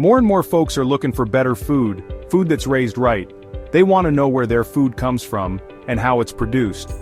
More and more folks are looking for better food that's raised right. They want to know where their food comes from and how it's produced.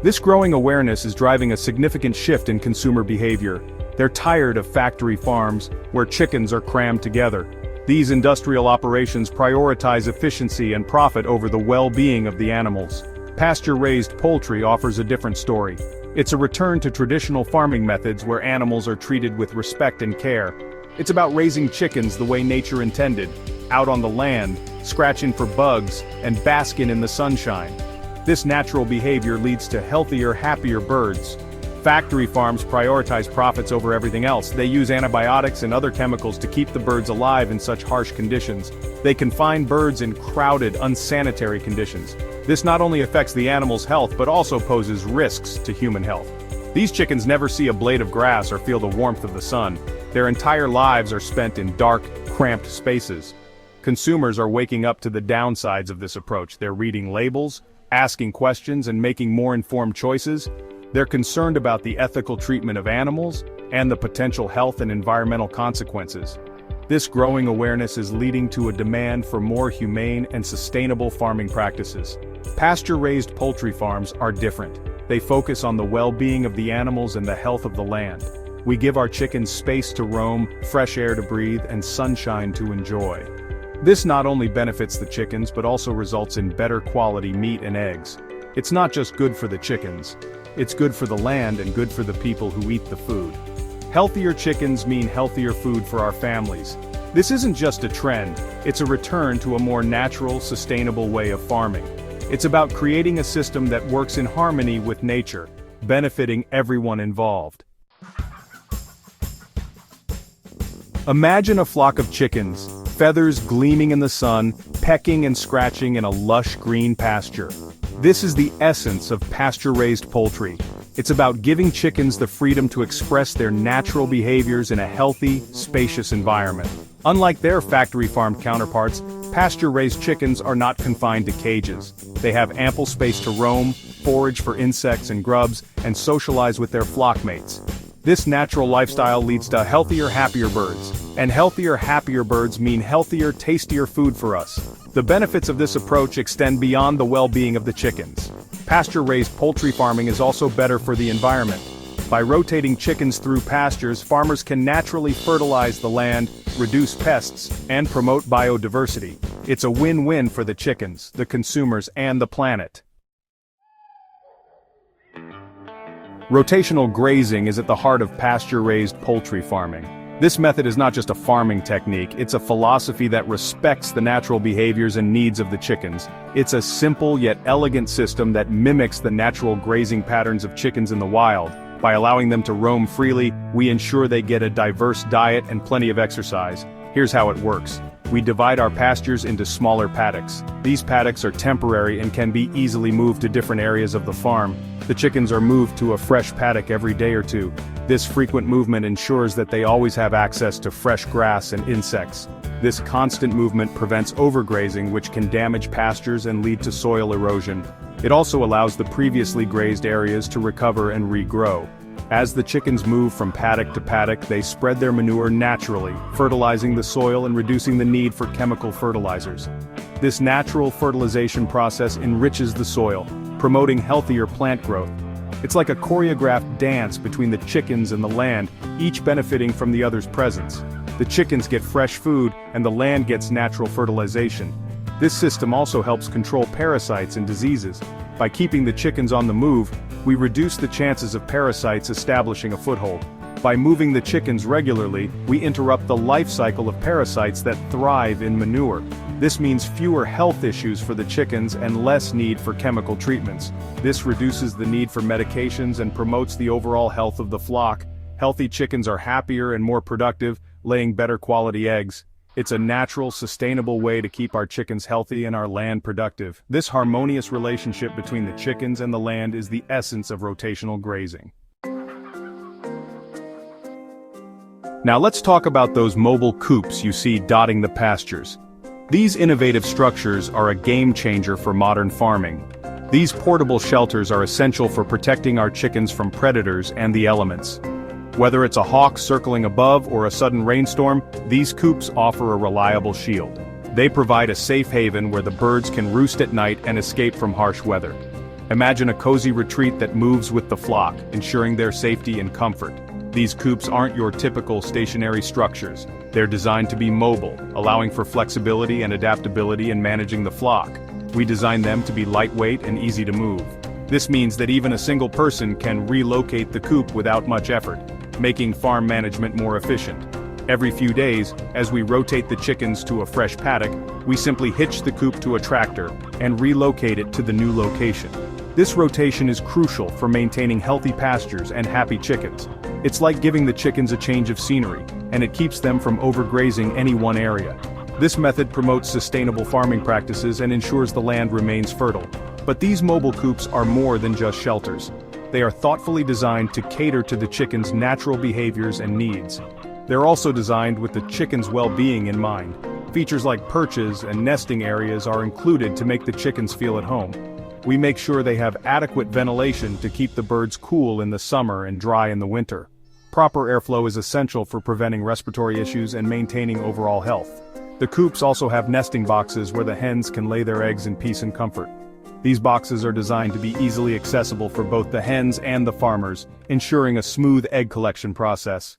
This growing awareness is driving a significant shift in consumer behavior. They're tired of factory farms where chickens are crammed together. These industrial operations prioritize efficiency and profit over the well-being of the animals. Pasture-raised poultry offers a different story. It's a return to traditional farming methods where animals are treated with respect and care. It's about raising chickens the way nature intended, out on the land, scratching for bugs, and basking in the sunshine. This natural behavior leads to healthier, happier birds. Factory farms prioritize profits over everything else. They use antibiotics and other chemicals to keep the birds alive in such harsh conditions. They confine birds in crowded, unsanitary conditions. This not only affects the animal's health but also poses risks to human health. These chickens never see a blade of grass or feel the warmth of the sun. Their entire lives are spent in dark, cramped spaces. Consumers are waking up to the downsides of this approach. They're reading labels, asking questions, and making more informed choices. They're concerned about the ethical treatment of animals and the potential health and environmental consequences. This growing awareness is leading to a demand for more humane and sustainable farming practices. Pasture-raised poultry farms are different. They focus on the well-being of the animals and the health of the land. We give our chickens space to roam, fresh air to breathe, and sunshine to enjoy. This not only benefits the chickens but also results in better quality meat and eggs. It's not just good for the chickens. It's good for the land and good for the people who eat the food. Healthier chickens mean healthier food for our families. This isn't just a trend, it's a return to a more natural, sustainable way of farming. It's about creating a system that works in harmony with nature, benefiting everyone involved. Imagine a flock of chickens, feathers gleaming in the sun, pecking and scratching in a lush green pasture. This is the essence of pasture-raised poultry. It's about giving chickens the freedom to express their natural behaviors in a healthy, spacious environment. Unlike their factory-farmed counterparts, pasture-raised chickens are not confined to cages. They have ample space to roam, forage for insects and grubs, and socialize with their flock mates. This natural lifestyle leads to healthier, happier birds. And healthier, happier birds mean healthier, tastier food for us. The benefits of this approach extend beyond the well-being of the chickens. Pasture-raised poultry farming is also better for the environment. By rotating chickens through pastures, farmers can naturally fertilize the land, reduce pests, and promote biodiversity. It's a win-win for the chickens, the consumers, and the planet. Rotational grazing is at the heart of pasture-raised poultry farming. This method is not just a farming technique, it's a philosophy that respects the natural behaviors and needs of the chickens. It's a simple yet elegant system that mimics the natural grazing patterns of chickens in the wild. By allowing them to roam freely, we ensure they get a diverse diet and plenty of exercise. Here's how it works. We divide our pastures into smaller paddocks. These paddocks are temporary and can be easily moved to different areas of the farm. The chickens are moved to a fresh paddock every day or two. This frequent movement ensures that they always have access to fresh grass and insects. This constant movement prevents overgrazing, which can damage pastures and lead to soil erosion. It also allows the previously grazed areas to recover and regrow. As the chickens move from paddock to paddock, they spread their manure naturally, fertilizing the soil and reducing the need for chemical fertilizers. This natural fertilization process enriches the soil, promoting healthier plant growth. It's like a choreographed dance between the chickens and the land, each benefiting from the other's presence. The chickens get fresh food, and the land gets natural fertilization. This system also helps control parasites and diseases. By keeping the chickens on the move, we reduce the chances of parasites establishing a foothold. By moving the chickens regularly, we interrupt the life cycle of parasites that thrive in manure. This means fewer health issues for the chickens and less need for chemical treatments. This reduces the need for medications and promotes the overall health of the flock. Healthy chickens are happier and more productive, laying better quality eggs. It's a natural, sustainable way to keep our chickens healthy and our land productive. This harmonious relationship between the chickens and the land is the essence of rotational grazing. Now let's talk about those mobile coops you see dotting the pastures. These innovative structures are a game changer for modern farming. These portable shelters are essential for protecting our chickens from predators and the elements. Whether it's a hawk circling above or a sudden rainstorm, these coops offer a reliable shield. They provide a safe haven where the birds can roost at night and escape from harsh weather. Imagine a cozy retreat that moves with the flock, ensuring their safety and comfort. These coops aren't your typical stationary structures. They're designed to be mobile, allowing for flexibility and adaptability in managing the flock. We designed them to be lightweight and easy to move. This means that even a single person can relocate the coop without much effort, making farm management more efficient. Every few days, as we rotate the chickens to a fresh paddock, we simply hitch the coop to a tractor and relocate it to the new location. This rotation is crucial for maintaining healthy pastures and happy chickens. It's like giving the chickens a change of scenery, and it keeps them from overgrazing any one area. This method promotes sustainable farming practices and ensures the land remains fertile. But these mobile coops are more than just shelters. They are thoughtfully designed to cater to the chickens' natural behaviors and needs. They're also designed with the chickens' well-being in mind. Features like perches and nesting areas are included to make the chickens feel at home. We make sure they have adequate ventilation to keep the birds cool in the summer and dry in the winter. Proper airflow is essential for preventing respiratory issues and maintaining overall health. The coops also have nesting boxes where the hens can lay their eggs in peace and comfort. These boxes are designed to be easily accessible for both the hens and the farmers, ensuring a smooth egg collection process.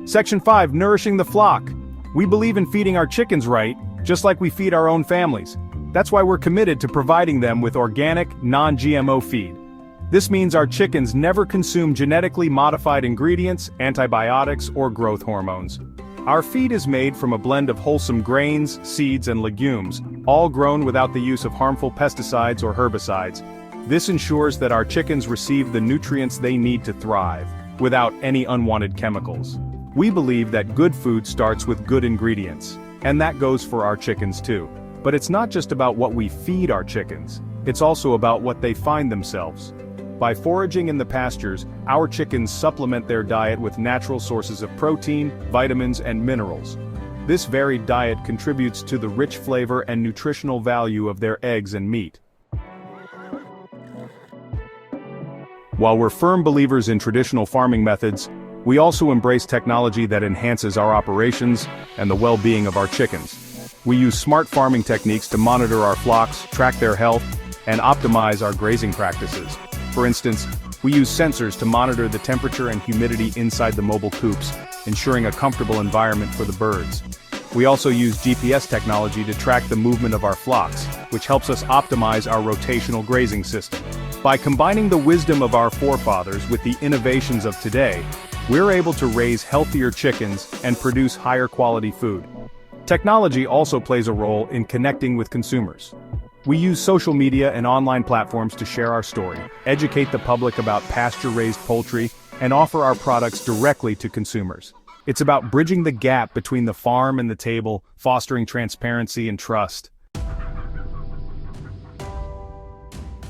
Section 5. Nourishing the flock. We believe in feeding our chickens right, just like we feed our own families. That's why we're committed to providing them with organic, non-GMO feed. This means our chickens never consume genetically modified ingredients, antibiotics, or growth hormones. Our feed is made from a blend of wholesome grains, seeds, and legumes, all grown without the use of harmful pesticides or herbicides. This ensures that our chickens receive the nutrients they need to thrive, without any unwanted chemicals. We believe that good food starts with good ingredients, and that goes for our chickens too. But it's not just about what we feed our chickens, it's also about what they find themselves. By foraging in the pastures, our chickens supplement their diet with natural sources of protein, vitamins, and minerals. This varied diet contributes to the rich flavor and nutritional value of their eggs and meat. While we're firm believers in traditional farming methods, we also embrace technology that enhances our operations and the well-being of our chickens. We use smart farming techniques to monitor our flocks, track their health, and optimize our grazing practices. For instance, we use sensors to monitor the temperature and humidity inside the mobile coops, ensuring a comfortable environment for the birds. We also use GPS technology to track the movement of our flocks, which helps us optimize our rotational grazing system. By combining the wisdom of our forefathers with the innovations of today, we're able to raise healthier chickens and produce higher quality food. Technology also plays a role in connecting with consumers. We use social media and online platforms to share our story, educate the public about pasture-raised poultry, and offer our products directly to consumers. It's about bridging the gap between the farm and the table, fostering transparency and trust.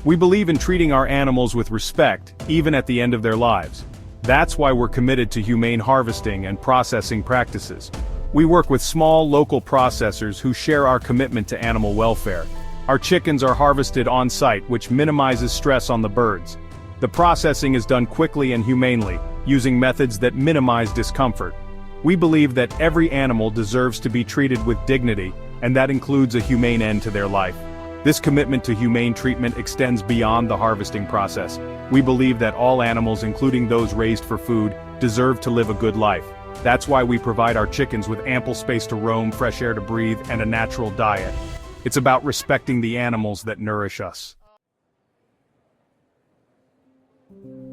We believe in treating our animals with respect, even at the end of their lives. That's why we're committed to humane harvesting and processing practices. We work with small local processors who share our commitment to animal welfare. Our chickens are harvested on-site, which minimizes stress on the birds. The processing is done quickly and humanely, using methods that minimize discomfort. We believe that every animal deserves to be treated with dignity, and that includes a humane end to their life. This commitment to humane treatment extends beyond the harvesting process. We believe that all animals, including those raised for food, deserve to live a good life. That's why we provide our chickens with ample space to roam, fresh air to breathe, and a natural diet. It's about respecting the animals that nourish us.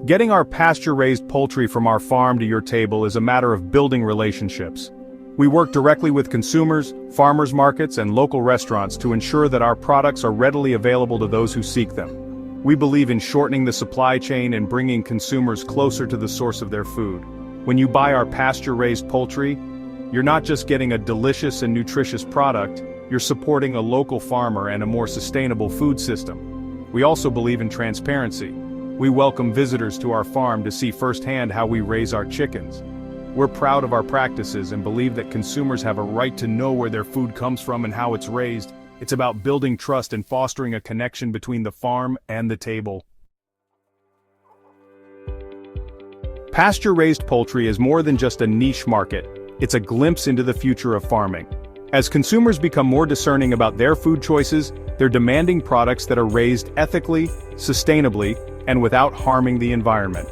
Getting our pasture-raised poultry from our farm to your table is a matter of building relationships. We work directly with consumers, farmers markets, and local restaurants to ensure that our products are readily available to those who seek them. We believe in shortening the supply chain and bringing consumers closer to the source of their food. When you buy our pasture-raised poultry, you're not just getting a delicious and nutritious product, you're supporting a local farmer and a more sustainable food system. We also believe in transparency. We welcome visitors to our farm to see firsthand how we raise our chickens. We're proud of our practices and believe that consumers have a right to know where their food comes from and how it's raised. It's about building trust and fostering a connection between the farm and the table. Pasture-raised poultry is more than just a niche market, it's a glimpse into the future of farming. As consumers become more discerning about their food choices, they're demanding products that are raised ethically, sustainably, and without harming the environment.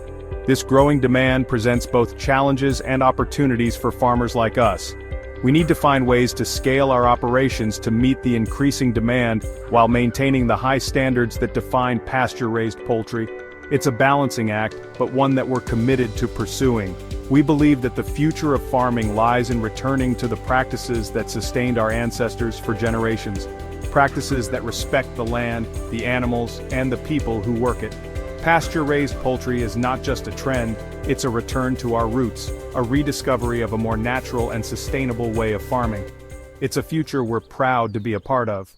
This growing demand presents both challenges and opportunities for farmers like us. We need to find ways to scale our operations to meet the increasing demand while maintaining the high standards that define pasture-raised poultry. It's a balancing act, but one that we're committed to pursuing. We believe that the future of farming lies in returning to the practices that sustained our ancestors for generations. Practices that respect the land, the animals, and the people who work it. Pasture-raised poultry is not just a trend, it's a return to our roots, a rediscovery of a more natural and sustainable way of farming. It's a future we're proud to be a part of.